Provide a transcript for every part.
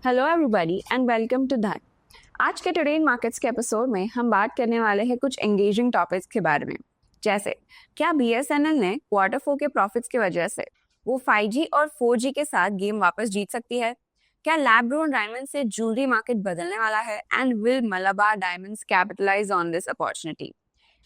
Hello everybody and welcome to Dhan. आज के today in markets के एपिसोड में हम बात करने वाले हैं कुछ एंगेजिंग टॉपिक्स के बारे में, जैसे क्या बीएसएनएल ने क्वार्टर 4 के प्रॉफिट्स की वजह से वो 5G और 4G के साथ गेम वापस जीत सकती है, क्या लैब ग्रोन डायमंड से ज्वेलरी मार्केट बदलने वाला है and will Malabar diamonds capitalise on this opportunity.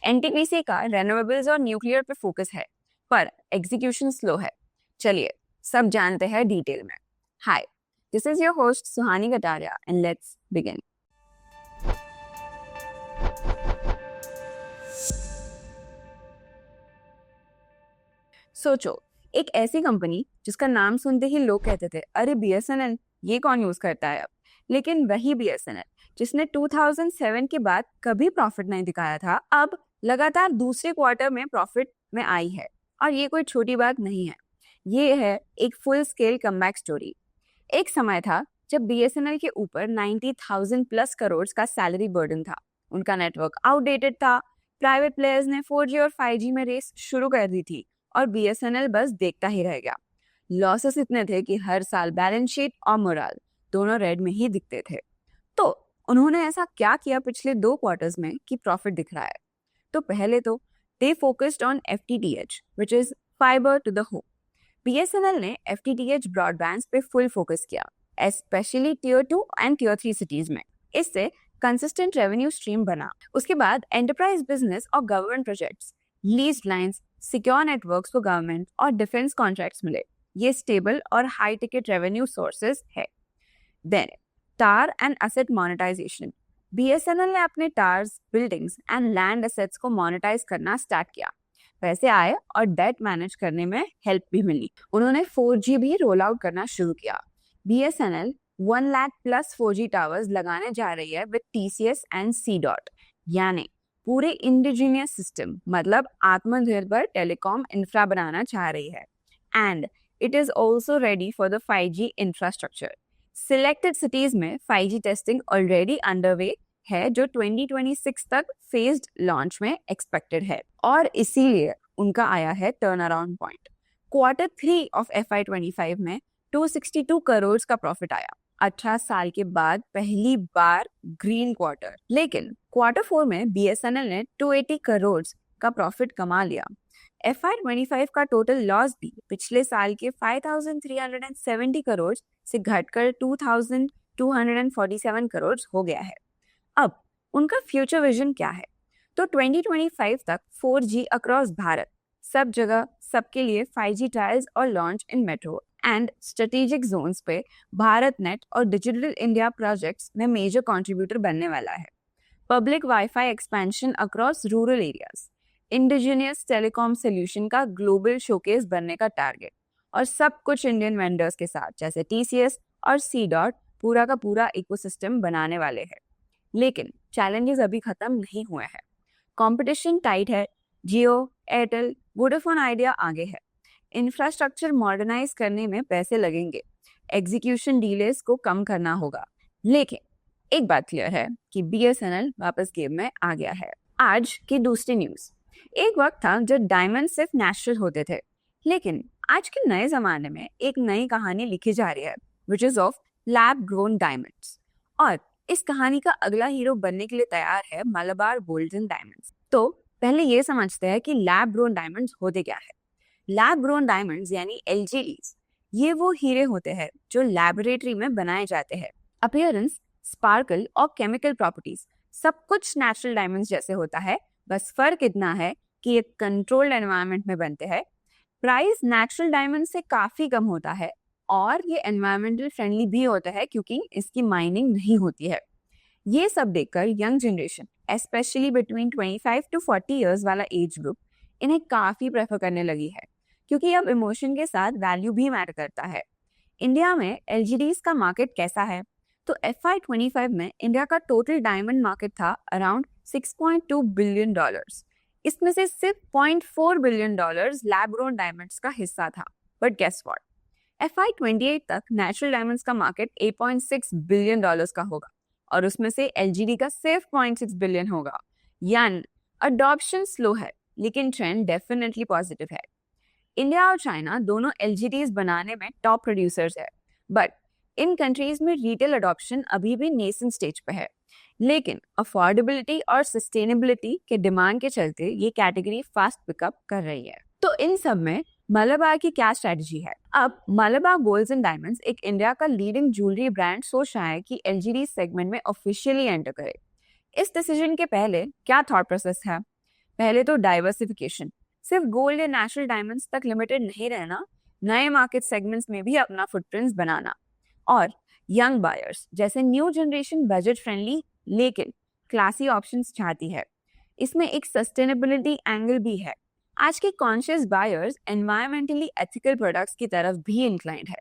NTPC का रेन्यूएबल्स और न्यूक्लियर पे फोकस है पर एग्जीक्यूशन स्लो है। चलिए सब जानते हैं डिटेल में। हाय, this is your host Suhani Gataria and let's begin. सोचो, एक ऐसी कंपनी जिसका नाम सुनते ही लोग कहते थे अरे बीएसएनएल ये कौन यूज करता है अब, लेकिन वही बीएसएनएल जिसने 2007 के बाद कभी प्रॉफिट नहीं दिखाया था अब लगातार दूसरे क्वार्टर में प्रॉफिट में आई है। और ये कोई छोटी बात नहीं है, ये है एक फुल स्केल कमबैक स्टोरी। एक समय था जब बीएसएनएल के ऊपर 90,000 प्लस करोड़ का सैलरी बर्डन था, उनका नेटवर्क आउटडेटेड था, प्राइवेट प्लेयर्स ने 4G और 5G में रेस शुरू कर दी थी और बीएसएनएल बस देखता ही रह गया। लॉसेस इतने थे कि हर साल बैलेंस शीट और मोरल दोनों रेड में ही दिखते थे। तो उन्होंने ऐसा क्या किया पिछले 2 क्वार्टर्स में कि प्रॉफिट दिख रहा है? तो पहले तो they focused on FTTH which is fibre to the home. BSNL ने FTTH ब्रॉडबैंड पे फुल फोकस किया, specially tier 2 and tier 3 cities में। इससे कंसिस्टेंट रेवेन्यू स्ट्रीम बना। उसके बाद एंटरप्राइज बिजनेस और government projects, leased lines, secure networks for government और डिफेंस कॉन्ट्रैक्ट्स मिले। ये स्टेबल और हाई टिकट रेवेन्यू सोर्सेज है। Then tower and asset monetisation. BSNL ने अपने towers, buildings and land assets को मोनेटाइज करना स्टार्ट किया। पैसे आए और डेट मैनेज करने में हेल्प भी मिली। उन्होंने 4G भी रोल आउट करना शुरू किया। BSNL 1 lakh plus 4G towers लगाने जा रही है विद TCS एंड C-DOT, यानी पूरे इंडिजिनियस सिस्टम, मतलब आत्मनिर्भर टेलीकॉम इंफ्रा बनाना चाह रही है। And it is also ready for the 5G infrastructure. Selected cities में 5G टेस्टिंग ऑलरेडी अंडरवे है जो 2026 तक फेज्ड लॉन्च में एक्सपेक्टेड है और इसीलिए उनका आया है turn around point. Quarter 3 of FY25 में 262 करोड़ का प्रॉफिट आया। 18 साल के बाद पहली बार ग्रीन क्वार्टर। लेकिन क्वार्टर 4 में बीएसएनएल ने 280 करोड़ का प्रॉफिट कमा लिया। FY25 का टोटल लॉस भी पिछले साल के 5,370 करोड़ से घटकर 2,247 करोड़ हो गया है। अब उनका फ्यूचर विजन क्या है? तो 2025 तक 4G अक्रॉस भारत, सब जगह सबके लिए 5G ट्रायल्स और launch in metro and strategic zones पे भारत नेट और डिजिटल इंडिया प्रोजेक्ट्स में मेजर कंट्रीब्यूटर बनने वाला है। Public WiFi expansion across rural areas, indigenous telecom solution का ग्लोबल शोकेस बनने का टारगेट, और सब कुछ इंडियन वेंडर्स के साथ जैसे TCS और C-DOT पूरा का पूरा इकोसिस्टम बनाने वाले हैं। लेकिन चैलेंजेस अभी खत्म नहीं हुए हैं। कंपटीशन टाइट है। जियो, एयरटेल, वोडाफोन आइडिया आगे है। इंफ्रास्ट्रक्चर मॉडर्नाइज करने में पैसे लगेंगे। एग्जीक्यूशन डिलेस को कम करना होगा। लेकिन एक बात क्लियर है कि बीएसएनएल वापस गेम में आ गया है। आज की दूसरी न्यूज। एक वक्त था जब डायमंड सिर्फ नेचुरल होते थे, लेकिन आज के नए जमाने में एक नई कहानी लिखी जा रही है which is of lab grown diamonds. और इस कहानी का अगला हीरो बनने के लिए तैयार है मलाबार गोल्डन डायमंड्स। तो पहले ये समझते हैं कि लैब ग्रोन डायमंड्स होते क्या है। लैब ग्रोन डायमंड्स यानी LGDs, ये वो हीरे होते हैं जो लैबोरेटरी में बनाए जाते हैं। अपीयरेंस, स्पार्कल और केमिकल प्रॉपर्टीज सब कुछ नेचुरल डायमंड्स जैसे होता है, बस फर्क इतना है कि ये कंट्रोल्ड एनवायरनमेंट में बनते हैं। प्राइस नेचुरल डायमंड से काफी कम होता है और ये एनवायरमेंटल फ्रेंडली भी होता है क्योंकि इसकी माइनिंग नहीं होती है। ये सब देखकर young generation, specially between 25 to 40 years वाला एज ग्रुप, इन्हें काफी प्रेफर करने लगी है क्योंकि अब इमोशन के साथ वैल्यू भी मैटर करता है। इंडिया में LGDs का मार्केट कैसा है? तो FY25 में इंडिया का टोटल डायमंड मार्केट था अराउंड $6.2 बिलियन। इसमें से सिर्फ $0.4 बिलियन लैब ग्रोन डायमंड्स का हिस्सा था। बट गेस व्हाट, FY28 तक नेचुरल डायमंड्स का मार्केट $8.6 बिलियन का होगा और उसमें से LGD का सिर्फ $0.6 बिलियन होगा। यानी अडॉप्शन स्लो है लेकिन ट्रेंड डेफिनेटली पॉजिटिव है। इंडिया और चाइना दोनों LGDs बनाने में टॉप प्रोड्यूसर्स है, बट इन कंट्रीज में रिटेल अडॉप्शन अभी भी नेसेंट स्टेज पे है, लेकिन अफोर्डेबिलिटी और सस्टेनेबिलिटी के डिमांड के चलते ये कैटेगरी फास्ट पिकअप कर रही है। तो इन सब में मलाबार की क्या स्ट्रेटजी है? अब मलाबार गोल्ड्स एंड डायमंड्स एक इंडिया का लीडिंग ज्वेलरी ब्रांड सोच रहा है कि एलजीडी सेगमेंट में ऑफिशियली एंटर करे। इस डिसीजन के पहले क्या थॉट प्रोसेस है? पहले तो डाइवर्सिफिकेशन, सिर्फ गोल्ड या नेचुरल डायमंड्स तक लिमिटेड नहीं रहना, नए मार्केट सेगमेंट्स में भी अपना फुटप्रिंट्स बनाना। और यंग बायर्स जैसे न्यू जनरेशन बजट फ्रेंडली लेकिन क्लासी ऑप्शंस चाहती है। इसमें एक सस्टेनेबिलिटी एंगल भी है। आज के conscious buyers environmentally ethical products की तरफ भी इंक्लाइंड है।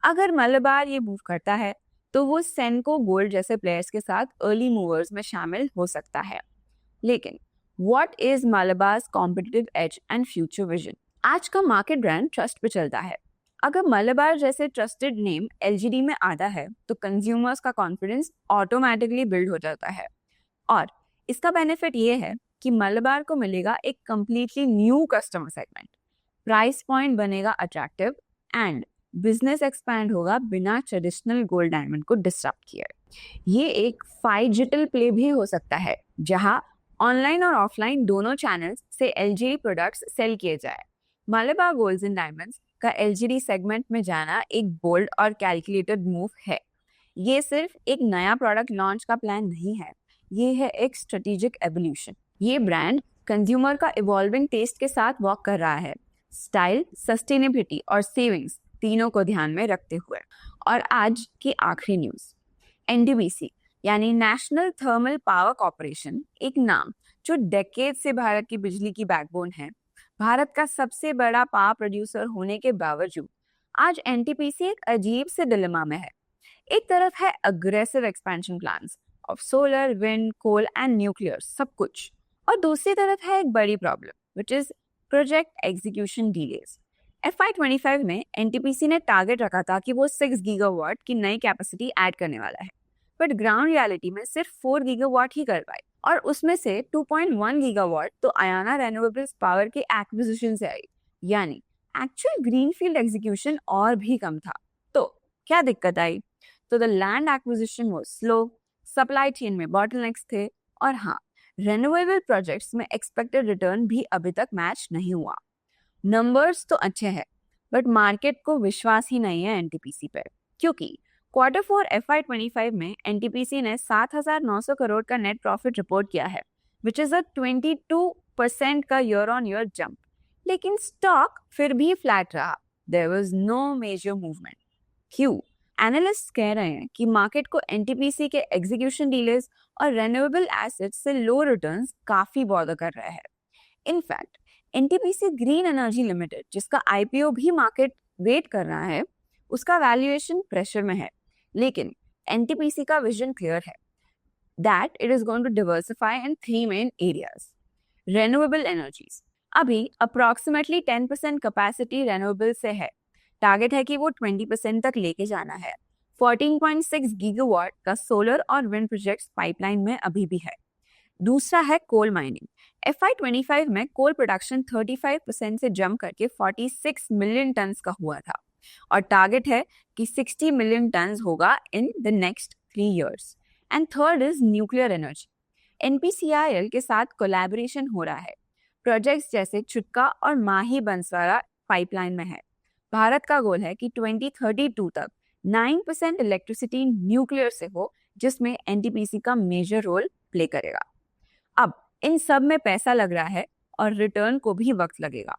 अगर मलाबार ये मूव करता है तो वो सेंको गोल्ड जैसे प्लेयर्स के साथ अर्ली मूवर्स में शामिल हो सकता है। लेकिन what is Malabar's competitive edge and future vision? आज का मार्केट ब्रांड ट्रस्ट पे चलता है। अगर मलाबार जैसे ट्रस्टेड नेम एलजीडी में आता है तो कंज्यूमर्स का कॉन्फिडेंस ऑटोमेटिकली बिल्ड हो जाता है। और इसका बेनिफिट ये है कि मलाबार को मिलेगा एक completely new customer segment, price point बनेगा अट्रैक्टिव एंड बिजनेस एक्सपैंड होगा बिना ट्रेडिशनल गोल्ड डायमंड को डिस्टर्ब किए। ये एक फाइजिटल प्ले भी हो सकता है जहां ऑनलाइन और ऑफलाइन दोनों चैनल्स से एलजीडी प्रोडक्ट्स सेल किए जाए। मलाबार गोल्ड्स एंड डायमंड्स का एलजीडी सेगमेंट में जाना एक बोल्ड और कैलकुलेटेड मूव है। ये सिर्फ एक नया प्रोडक्ट लॉन्च का प्लान नहीं है, ये है एक स्ट्रेटेजिक एवोल्यूशन। ये ब्रांड कंज्यूमर का इवॉल्विंग टेस्ट के साथ वॉक कर रहा है, स्टाइल, सस्टेनेबिलिटी और सेविंग्स तीनों को ध्यान में रखते हुए। और आज की आखिरी न्यूज, एनटीपीसी यानी नेशनल थर्मल पावर कॉर्पोरेशन, एक नाम जो डेकेड से भारत की बिजली की बैकबोन है, भारत का सबसे बड़ा पावर प्रोड्यूसर होने के बावजूद आज एनटीपीसी एक अजीब से डिलेमा में है। एक तरफ है aggressive expansion plans of solar, wind, coal and nuclear सब कुछ, और दूसरी तरफ है एक बड़ी problem which is project execution delays. FY25 में एनटीपीसी ने टारगेट रखा था कि वो 6 गीगावाट की नई कैपेसिटी ऐड करने वाला है, बट ग्राउंड रियलिटी में सिर्फ 4 गीगावाट ही कर पाए, और उसमें से 2.1 गीगावाट तो अयाना रेन्यूएबल्स पावर के एक्विजिशन से आई, यानी एक्चुअल ग्रीनफील्ड एग्जीक्यूशन और भी कम था। तो क्या दिक्कत आई? तो the land acquisition was slow, supply chain में बॉटलनेक्स थे, और हाँ, रेन्यूएबल प्रोजेक्ट्स में एक्सपेक्टेड रिटर्न भी अभी तक मैच नहीं हुआ। नंबर्स तो अच्छे हैं, बट मार्केट को विश्वास ही नहीं है एनटीपीसी पे, क्योंकि Q4 FY25 में एनटीपीसी ने 7,900 करोड़ का नेट प्रॉफिट रिपोर्ट किया है, विच इज अ 22% का ईयर ऑन ईयर जंप। लेकिन स्टॉक फिर भी फ्लैट रहा, there was no major movement. क्यों? एनालिस्ट कह रहे हैं कि मार्केट को एनटीपीसी के एग्जीक्यूशन डिलेज और रेन्यूएबल एसेट्स से लो रिटर्न्स काफी बॉदर कर रहे हैं। In fact NTPC green energy limited, जिसका आईपीओ भी मार्केट वेट कर रहा है, उसका वैल्यूएशन प्रेशर में है, लेकिन एनटीपीसी का विजन क्लियर है that it is going to diversify in 3 main areas. Renewable energies, अभी अप्रोक्सीमेटली 10% कैपेसिटी रेन्यूएबल से है, टारगेट है कि वो 20% तक लेके जाना है। 14.6 गीगावाट का सोलर और विंड प्रोजेक्ट्स पाइपलाइन में अभी भी है। दूसरा है कोल माइनिंग। FY25 में कोल प्रोडक्शन 35% से जंप करके 46 मिलियन टन्स का हुआ था, और टारगेट है कि 60 मिलियन टन्स होगा इन the next 3 years। And third is nuclear energy. NPCIL के साथ कोलैबोरेशन हो रहा है, प्रोजेक्ट्स जैसे चुटका और माही बंसवाड़ा पाइपलाइन में है। भारत का गोल है कि 2032 तक 9% इलेक्ट्रिसिटी न्यूक्लियर से हो, जिसमें एनटीपीसी का मेजर रोल प्ले करेगा। अब इन सब में पैसा लग रहा है और रिटर्न को भी वक्त लगेगा।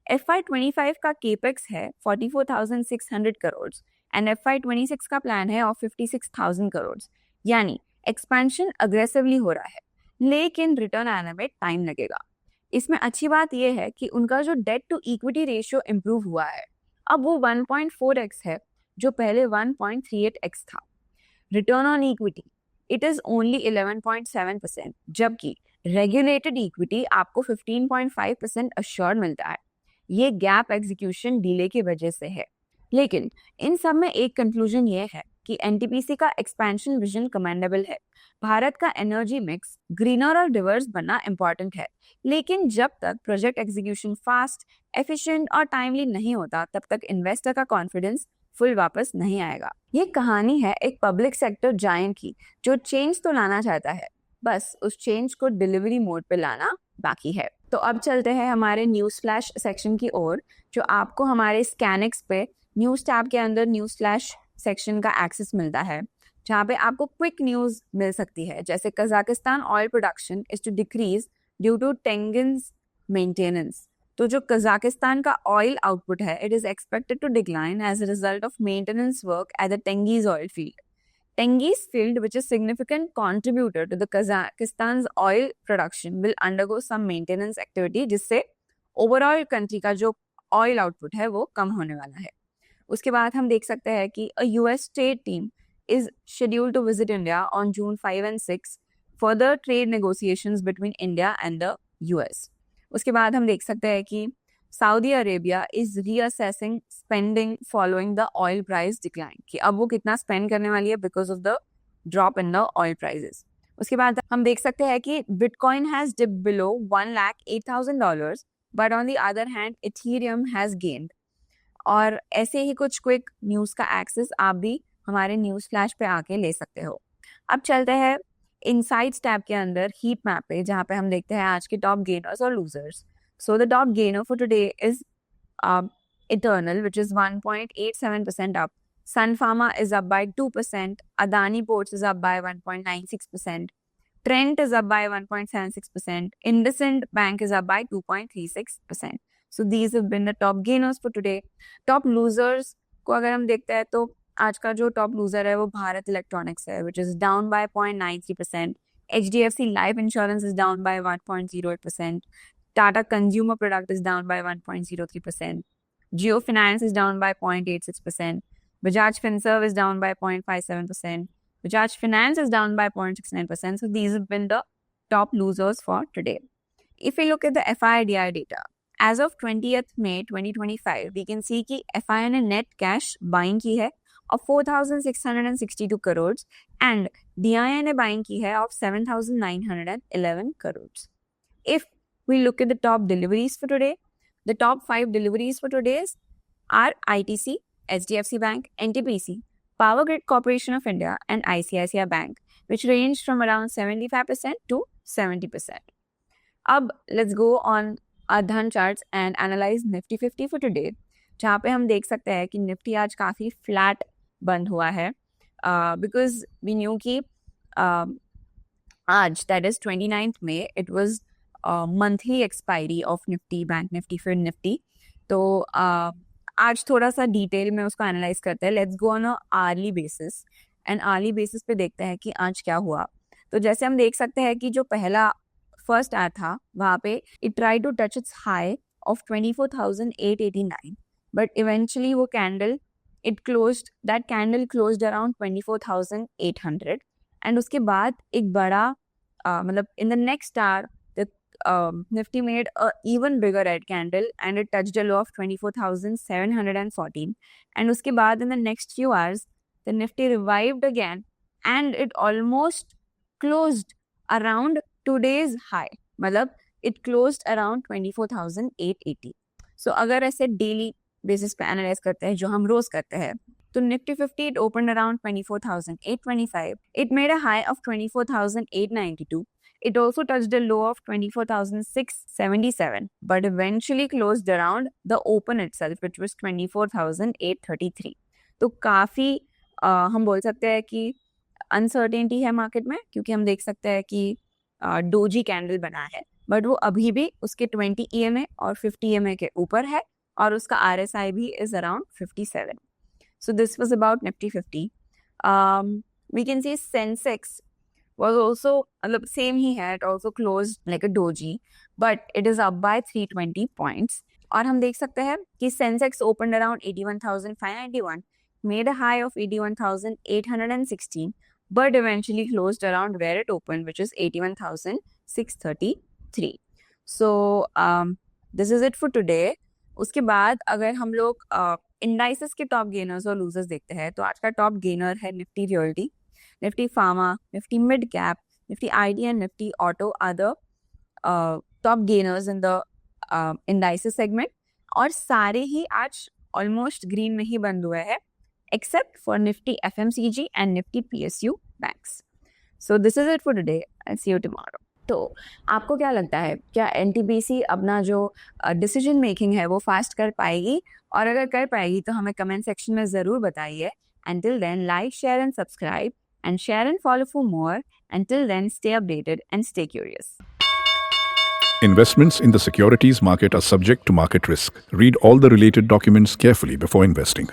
FY25 का केपेक्स है 44,600 करोड़ एंड FY26 का प्लान है ऑफ 56,000 करोड़, यानी एक्सपेंशन अग्रेसिवली हो रहा है, लेकिन रिटर्न आने में टाइम लगेगा। इसमें अच्छी बात यह है कि उनका जो debt to equity ratio improve हुआ है, अब वो 1.4x है, जो पहले 1.38x था। Return on equity it is only 11.7%, जबकि रेगुलेटेड इक्विटी आपको 15.5% अश्योर्ड मिलता है। ये गैप एग्जीक्यूशन डिले की वजह से है। लेकिन इन सब में एक कंक्लूजन ये है कि एनटीपीसी का एक्सपेंशन विजन कमेंडेबल है। भारत का एनर्जी मिक्स ग्रीनर और डिवर्स बनना इंपॉर्टेंट है, लेकिन जब तक प्रोजेक्ट एग्जीक्यूशन फास्ट, एफिशिएंट और टाइमली नहीं होता, तब तक इन्वेस्टर का कॉन्फिडेंस फुल वापस नहीं आएगा। ये कहानी है एक पब्लिक सेक्टर जायंट की जो चेंज तो लाना चाहता है, बस उस चेंज को डिलीवरी मोड पे लाना बाकी है। तो अब चलते हैं हमारे न्यूज फ्लैश सेक्शन की ओर, जो आपको हमारे स्कैनिक्स पे न्यूज टैब के अंदर न्यूज फ्लैश सेक्शन का एक्सेस मिलता है, जहाँ पे आपको क्विक न्यूज मिल सकती है, जैसे Kazakhstan oil production is to decrease due to Tengiz's maintenance. तो जो कजाकिस्तान का ऑयल आउटपुट है, it is expected to decline as a result of maintenance work at the Tengiz oil field. Tengiz field, which is significant contributor to the Kazakhstan's oil production, will undergo some maintenance activity, जिससे overall country का जो oil output है वो कम होने वाला है। उसके बाद हम देख सकते हैं कि a US state team is scheduled to visit India on June 5 and 6 for the trade negotiations between India and the US। उसके बाद हम देख सकते हैं कि Saudi Arabia is reassessing spending following the oil price decline, कि अब वो कितना स्पेंड करने वाली है because of the drop in the oil prices. उसके बाद हम देख सकते हैं कि Bitcoin has dip below $1,08,000, but on the other hand Ethereum has gained. और ऐसे ही कुछ क्विक न्यूज का एक्सेस आप भी हमारे न्यूज फ्लैश पे आके ले सकते हो। अब चलते हैं इनसाइट्स टैब के अंदर हीट मैप पे, जहाँ पे हम देखते हैं आज के टॉप गेनर्स और losers. So the top gainer for today is Eternal, which is 1.87% up. Sun Pharma is up by 2%. Adani Ports is up by 1.96%. Trent is up by 1.76%. IndusInd Bank is up by 2.36%. So these have been the top gainers for today. Top losers को अगर हम देखते हैं तो आज का जो top loser है वो भारत इलेक्ट्रॉनिक्स है, which is down by 0.93%. HDFC Life Insurance is down by 1.08%. Tata Consumer Product is down by 1.03%. Jio Finance is down by 0.86%. Bajaj Finserv is down by 0.57%. Bajaj Finance is down by 0.69%. So these have been the top losers for today. If we look at the FIDI data, as of 20th May 2025, we can see कि FI ने net cash buying की है of 4,662 crores and DI ने buying की है of 7,911 crores. If we look at the top deliveries for today, the top 5 deliveries for today are ITC, HDFC Bank, NTPC, Power Grid Corporation of India, and ICICI Bank, which ranged from around 75% to 70%. अब let's go on Adhan charts and analyze Nifty 50 for today, जहाँ पे हम देख सकते हैं कि Nifty आज काफ़ी फ्लैट बंद हुआ है, because we knew कि आज that is 29th May, it was monthly expiry of Nifty, bank Nifty, फिर निफ्टी। तो आज थोड़ा सा डिटेल में उसको एनालाइज करते हैं। Let's go on a hourly basis, and hourly basis पे देखते हैं कि आज क्या हुआ। तो जैसे हम देख सकते हैं कि जो पहला फर्स्ट आया था वहाँ पे it try to touch its high of 24,889, but eventually वो candle that candle closed around 24,800, and उसके बाद एक बड़ा मतलब in the next hour Nifty made a even bigger red candle and it touched a low of 24,714, and उसके बाद in the next few hours the Nifty revived again and it almost closed around today's high, मतलब it closed around 24,880. So अगर ऐसे daily basis पे analyse करते हैं जो हम रोज करते हैं, तो Nifty 50 it opened around 24,825. It made a high of 24,892. It also touched a low of 24,677, but eventually closed around the open itself, which was 24,833. तो काफ़ी हम बोल सकते हैं कि अनसर्टेनिटी है मार्केट में, क्योंकि हम देख सकते हैं कि डोजी कैंडल बना है, बट वो अभी भी उसके 20 EMA और 50 EMA के ऊपर है, और उसका RSI भी is around 57. So this was about Nifty 50. We can see Sensex was also same ही है, it also closed like a doji, but it is up by 320 points. और हम देख सकते हैं कि Sensex opened around 81,591, made a high of 81,816, but eventually closed around where it opened, which is 81,633. So this is it for today. उसके बाद अगर हम लोग इंडाइसेस के टॉप गेनर्स और लूजर्स देखते हैं, तो आज का टॉप गेनर है Nifty realty, Nifty Pharma, Nifty Mid Cap, Nifty IT and Nifty Auto are the top gainers in the indices segment, और सारे ही आज ऑलमोस्ट ग्रीन में ही बंद हुए हैं except for Nifty FMCG and Nifty PSU banks. So this is it for today. I'll see you tomorrow. तो आपको क्या लगता है, क्या एनटीपीसी अपना जो डिसीजन मेकिंग है वो फास्ट कर पाएगी? और अगर कर पाएगी तो हमें कमेंट सेक्शन में ज़रूर बताइए. Until then, like, share and subscribe, and share and follow for more. Until then, stay updated and stay curious. Investments in the securities market are subject to market risk. Read all the related documents carefully before investing.